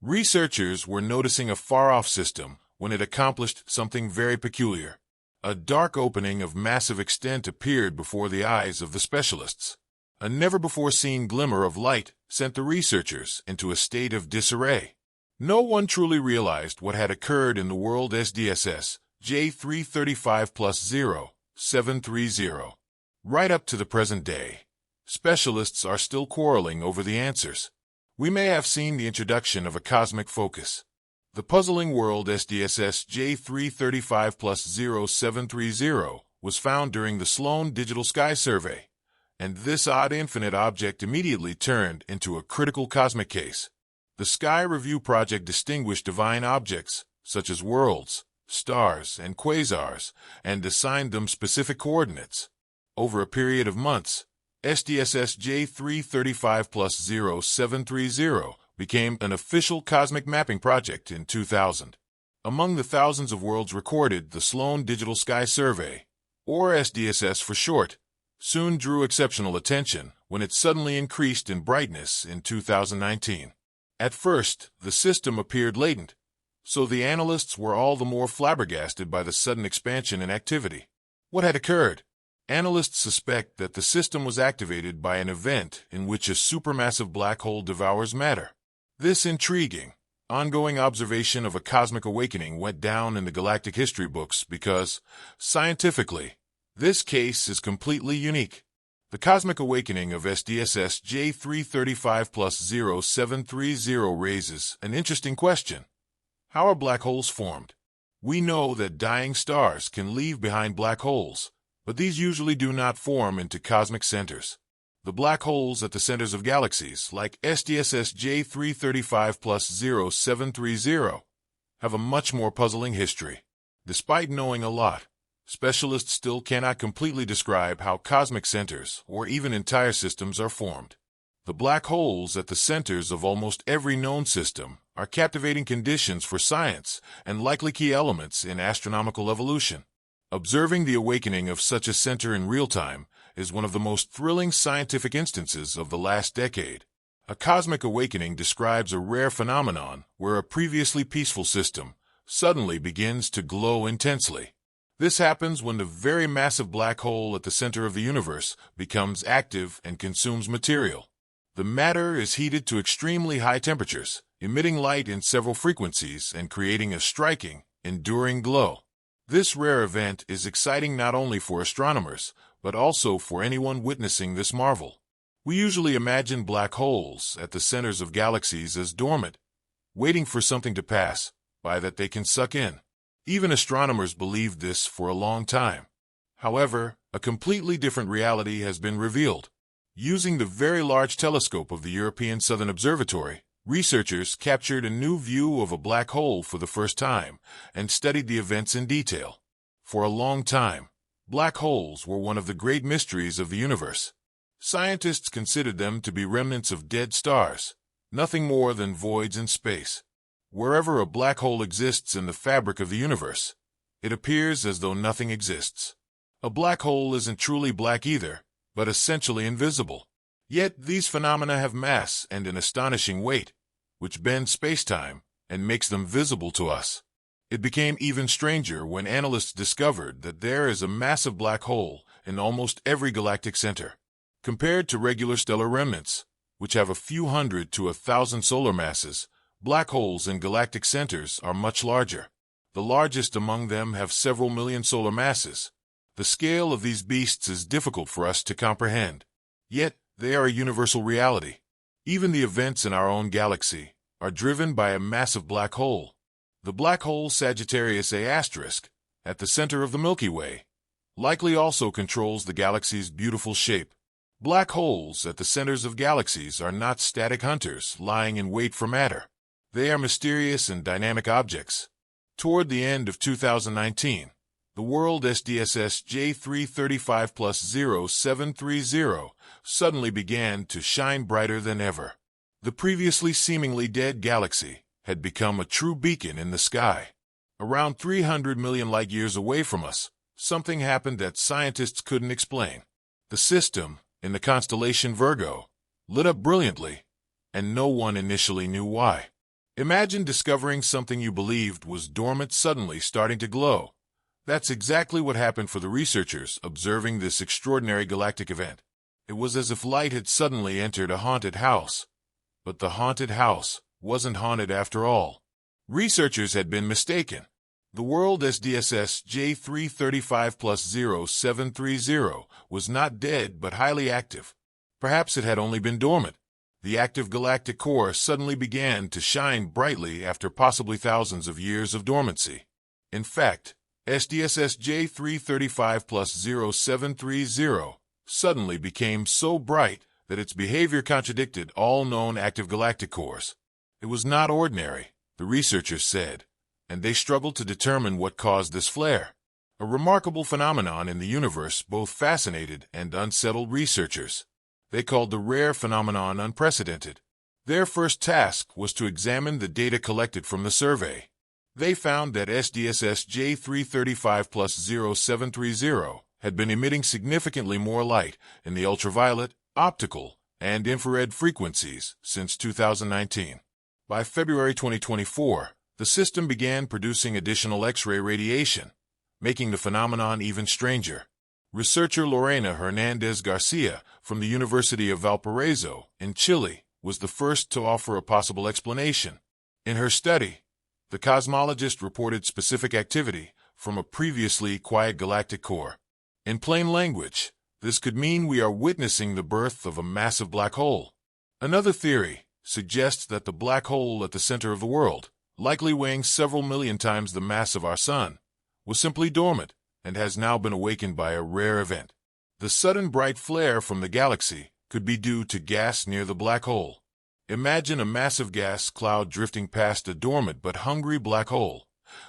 Researchers were noticing a far-off system when it accomplished something very peculiar. A dark opening of massive extent appeared before the eyes of the specialists. A never-before-seen glimmer of light sent the researchers into a state of disarray. No one truly realized what had occurred in the world SDSS J335+0730. Right up to the present day, specialists are still quarreling over the answers. We may have seen the introduction of a cosmic focus. The puzzling world SDSS J335+0730 was found during the Sloan Digital Sky Survey, and this odd infinite object immediately turned into a critical cosmic case. The Sky Review Project distinguished divine objects, such as worlds, stars, and quasars, and assigned them specific coordinates. Over a period of months, SDSS J335+0730 became an official cosmic mapping project in 2000. Among the thousands of worlds recorded, the Sloan Digital Sky Survey, or SDSS for short, soon drew exceptional attention when it suddenly increased in brightness in 2019. At first, the system appeared latent, so the analysts were all the more flabbergasted by the sudden expansion in activity. What had occurred? Analysts suspect that the system was activated by an event in which a supermassive black hole devours matter. This intriguing, ongoing observation of a cosmic awakening went down in the galactic history books because, scientifically, this case is completely unique. The cosmic awakening of SDSS J335+0730 raises an interesting question. How are black holes formed? We know that dying stars can leave behind black holes, but these usually do not form into cosmic centers. The black holes at the centers of galaxies, like SDSS J335+0730, have a much more puzzling history. Despite knowing a lot, specialists still cannot completely describe how cosmic centers, or even entire systems, are formed. The black holes at the centers of almost every known system are captivating conditions for science and likely key elements in astronomical evolution. Observing the awakening of such a center in real time is one of the most thrilling scientific instances of the last decade. A cosmic awakening describes a rare phenomenon where a previously peaceful system suddenly begins to glow intensely. This happens when the very massive black hole at the center of the universe becomes active and consumes material. The matter is heated to extremely high temperatures, emitting light in several frequencies and creating a striking, enduring glow. This rare event is exciting not only for astronomers, but also for anyone witnessing this marvel. We usually imagine black holes at the centers of galaxies as dormant, waiting for something to pass by that they can suck in. Even astronomers believed this for a long time. However, a completely different reality has been revealed. Using the Very Large Telescope of the European Southern Observatory, researchers captured a new view of a black hole for the first time and studied the events in detail. For a long time, black holes were one of the great mysteries of the universe. Scientists considered them to be remnants of dead stars, nothing more than voids in space. Wherever a black hole exists in the fabric of the universe, it appears as though nothing exists. A black hole isn't truly black either, but essentially invisible. Yet these phenomena have mass and an astonishing weight, which bends space-time and makes them visible to us. It became even stranger when analysts discovered that there is a massive black hole in almost every galactic center. Compared to regular stellar remnants, which have a few hundred to 1,000 solar masses, black holes in galactic centers are much larger. The largest among them have several million solar masses. The scale of these beasts is difficult for us to comprehend. Yet, they are a universal reality. Even the events in our own galaxy are driven by a massive black hole. The black hole Sagittarius A*, at the center of the Milky Way, likely also controls the galaxy's beautiful shape. Black holes at the centers of galaxies are not static hunters lying in wait for matter. They are mysterious and dynamic objects. Toward the end of 2019, the world SDSS J335+0730 suddenly began to shine brighter than ever. The previously seemingly dead galaxy had become a true beacon in the sky. Around 300 million light-years away from us, something happened that scientists couldn't explain. The system, in the constellation Virgo, lit up brilliantly, and no one initially knew why. Imagine discovering something you believed was dormant suddenly starting to glow. That's exactly what happened for the researchers observing this extraordinary galactic event. It was as if light had suddenly entered a haunted house. But the haunted house wasn't haunted after all. Researchers had been mistaken. The world SDSS J335+0730 was not dead but highly active. Perhaps it had only been dormant. The active galactic core suddenly began to shine brightly after possibly thousands of years of dormancy. In fact, SDSS J335+0730 suddenly became so bright that its behavior contradicted all known active galactic cores. It was not ordinary, the researchers said, and they struggled to determine what caused this flare. A remarkable phenomenon in the universe both fascinated and unsettled researchers. They called the rare phenomenon unprecedented. Their first task was to examine the data collected from the survey. They found that SDSS J335+0730 had been emitting significantly more light in the ultraviolet, optical, and infrared frequencies since 2019. By February 2024, the system began producing additional X-ray radiation, making the phenomenon even stranger. Researcher Lorena Hernandez Garcia from the University of Valparaiso in Chile was the first to offer a possible explanation. In her study, the cosmologist reported specific activity from a previously quiet galactic core. In plain language, this could mean we are witnessing the birth of a massive black hole. Another theory suggests that the black hole at the center of the world, likely weighing several million times the mass of our Sun, was simply dormant and has now been awakened by a rare event. The sudden bright flare from the galaxy could be due to gas near the black hole. Imagine a massive gas cloud drifting past a dormant but hungry black hole,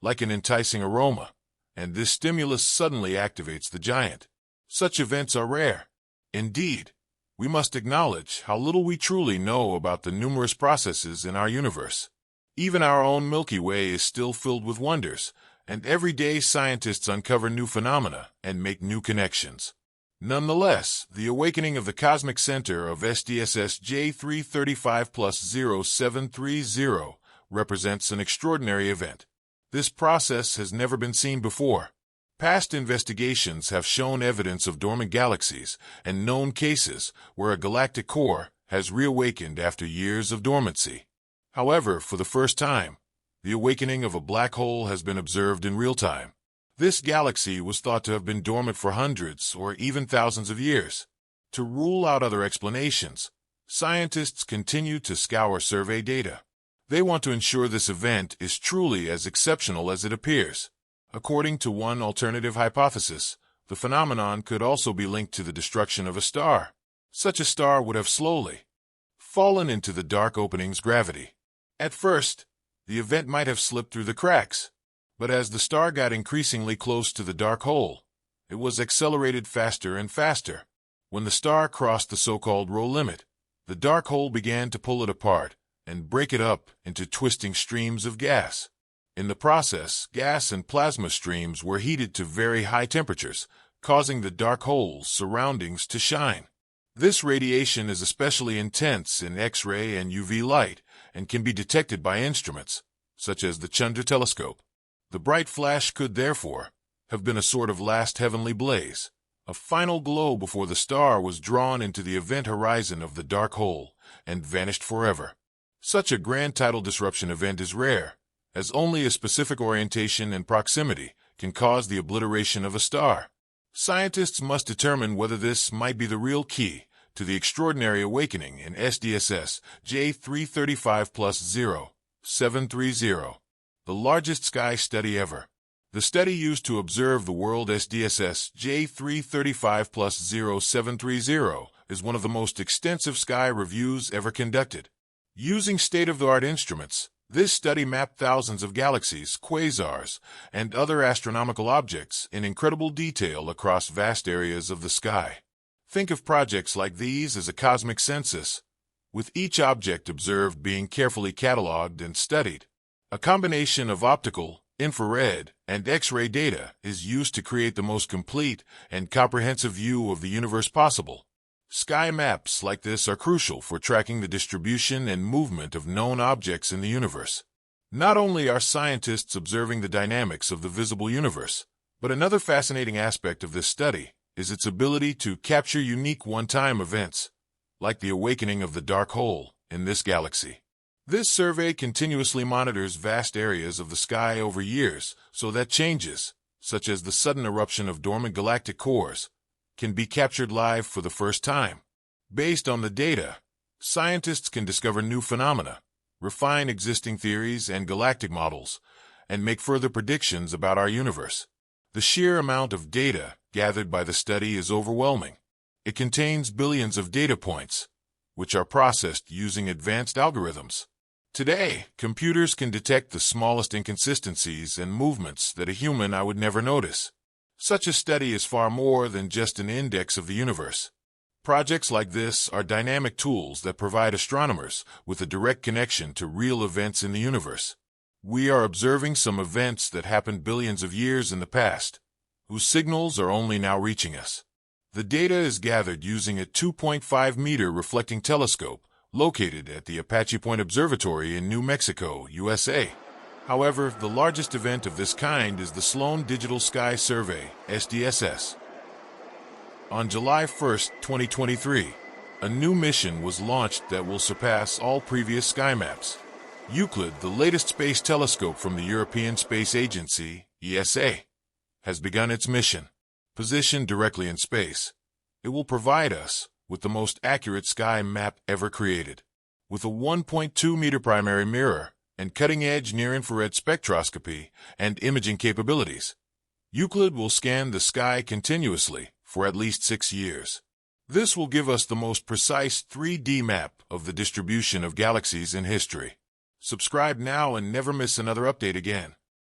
like an enticing aroma, and this stimulus suddenly activates the giant. Such events are rare. Indeed, we must acknowledge how little we truly know about the numerous processes in our universe. Even our own Milky Way is still filled with wonders, and every day scientists uncover new phenomena and make new connections. Nonetheless, the awakening of the cosmic center of SDSS J335+0730 represents an extraordinary event. This process has never been seen before. Past investigations have shown evidence of dormant galaxies and known cases where a galactic core has reawakened after years of dormancy. However, for the first time, the awakening of a black hole has been observed in real time. This galaxy was thought to have been dormant for hundreds or even thousands of years. To rule out other explanations, scientists continue to scour survey data. They want to ensure this event is truly as exceptional as it appears. According to one alternative hypothesis, the phenomenon could also be linked to the destruction of a star. Such a star would have slowly fallen into the dark opening's gravity. At first, the event might have slipped through the cracks, but as the star got increasingly close to the dark hole, it was accelerated faster and faster. When the star crossed the so-called row limit, the dark hole began to pull it apart and break it up into twisting streams of gas. In the process, gas and plasma streams were heated to very high temperatures, causing the dark hole's surroundings to shine. This radiation is especially intense in X-ray and UV light and can be detected by instruments, such as the Chandra telescope. The bright flash could, therefore, have been a sort of last heavenly blaze, a final glow before the star was drawn into the event horizon of the dark hole and vanished forever. Such a grand tidal disruption event is rare, as only a specific orientation and proximity can cause the obliteration of a star. Scientists must determine whether this might be the real key to the extraordinary awakening in SDSS J335+0730, the largest sky study ever. The study used to observe the world SDSS J335+0730 is one of the most extensive sky reviews ever conducted. Using state-of-the-art instruments, this study mapped thousands of galaxies, quasars, and other astronomical objects in incredible detail across vast areas of the sky. Think of projects like these as a cosmic census, with each object observed being carefully cataloged and studied. A combination of optical, infrared, and X-ray data is used to create the most complete and comprehensive view of the universe possible. Sky maps like this are crucial for tracking the distribution and movement of known objects in the universe. Not only are scientists observing the dynamics of the visible universe, but another fascinating aspect of this study is its ability to capture unique one-time events, like the awakening of the dark hole in this galaxy. This survey continuously monitors vast areas of the sky over years so that changes, such as the sudden eruption of dormant galactic cores, can be captured live for the first time. Based on the data, scientists can discover new phenomena, refine existing theories and galactic models, and make further predictions about our universe. The sheer amount of data gathered by the study is overwhelming. It contains billions of data points, which are processed using advanced algorithms. Today, computers can detect the smallest inconsistencies and movements that a human eye would never notice. Such a study is far more than just an index of the universe. Projects like this are dynamic tools that provide astronomers with a direct connection to real events in the universe. We are observing some events that happened billions of years in the past, whose signals are only now reaching us. The data is gathered using a 2.5-meter reflecting telescope located at the Apache Point Observatory in New Mexico, USA. However, the largest event of this kind is the Sloan Digital Sky Survey, SDSS. On July 1, 2023, a new mission was launched that will surpass all previous sky maps. Euclid, the latest space telescope from the European Space Agency, ESA, has begun its mission. Positioned directly in space, it will provide us with the most accurate sky map ever created. With a 1.2-meter primary mirror and cutting-edge near-infrared spectroscopy and imaging capabilities, Euclid will scan the sky continuously for at least 6 years. This will give us the most precise 3D map of the distribution of galaxies in history. Subscribe now and never miss another update again.